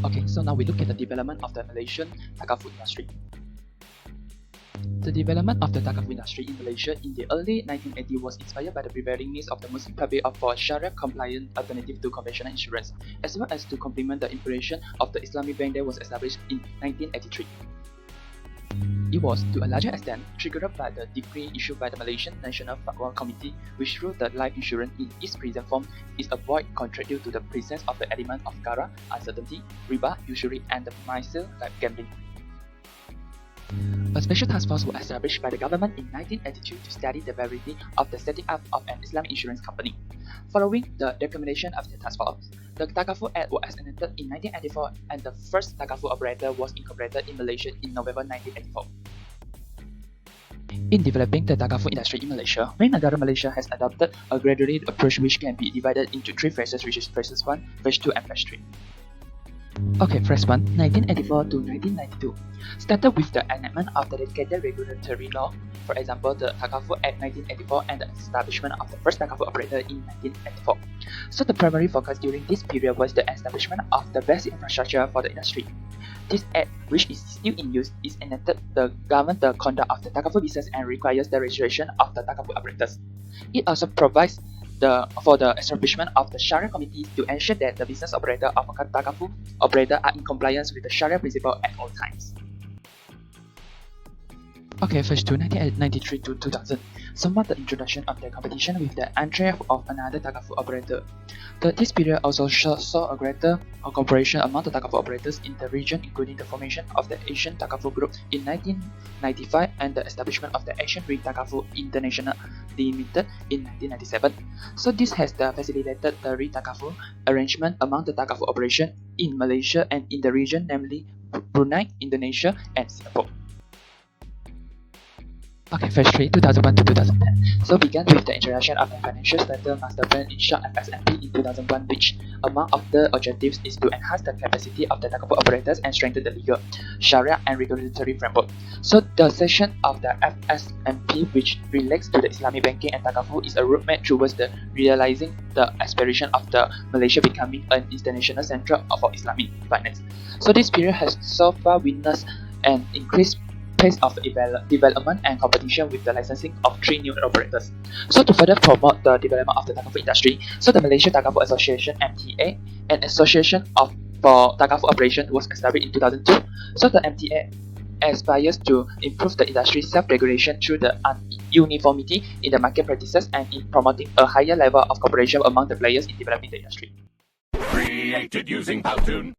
Okay, so now we look at the development of the Malaysian Takaful industry. The development of the Takaful industry in Malaysia in the early 1980s was inspired by the prevailing needs of the Muslim public for a Sharia-compliant alternative to conventional insurance, as well as to complement the implementation of the Islamic Bank that was established in 1983. It was, to a larger extent, triggered by the decree issued by the Malaysian National Fatwa Committee, which ruled that life insurance in its present form is a void contract due to the presence of the element of gara, uncertainty, riba, usury, and the financial gambling. A special task force was established by the government in 1982 to study the viability of the setting up of an Islamic insurance company. Following the recommendation of the task force, the Takaful Act was enacted in 1984 and the first Takaful operator was incorporated in Malaysia in November 1984. In developing the Takaful industry in Malaysia, Bank Negara Malaysia has adopted a gradual approach which can be divided into three phases, which is phase 1, phase 2, and phase 3. Okay, phase 1, 1984 to 1992, started with the enactment of the dedicated regulatory law, for example, the Takaful Act 1984 and the establishment of the first Takaful operator in 1984. So the primary focus during this period was the establishment of the best infrastructure for the industry. This act, which is still in use, is enacted to govern the conduct of the Takaful business and requires the registration of the Takaful operators. It also provides for the establishment of the Sharia committees to ensure that the business operator of a Takaful operator are in compliance with the Sharia principle at all times. Okay, phase 2, 1993 to 2000, somewhat the introduction of the competition with the entry of another Takaful operator. This period also saw a greater cooperation among the Takaful operators in the region, including the formation of the Asian Takaful Group in 1995 and the establishment of the Asian Re Takaful International Limited in 1997. So this has facilitated the Re Takaful arrangement among the Takaful operation in Malaysia and in the region, namely Brunei, Indonesia, and Singapore. Okay, phase 3, 2001 to 2010. So began with the introduction of the Financial Statement Master Plan, in short FSMP, in 2001, which among of the objectives is to enhance the capacity of the Takaful operators and strengthen the legal, Sharia, and regulatory framework. So the section of the FSMP which relates to the Islamic banking and Takaful is a roadmap towards the realizing the aspiration of the Malaysia becoming an international center for Islamic finance. So this period has so far witnessed an increased pace of development and competition with the licensing of 3 new operators. So to further promote the development of the Takaful industry, so the Malaysia Takaful Association (MTA), an association for Takaful operation, was established in 2002. So the MTA aspires to improve the industry's self-regulation through the uniformity in the market practices and in promoting a higher level of cooperation among the players in developing the industry. Created using Powtoon.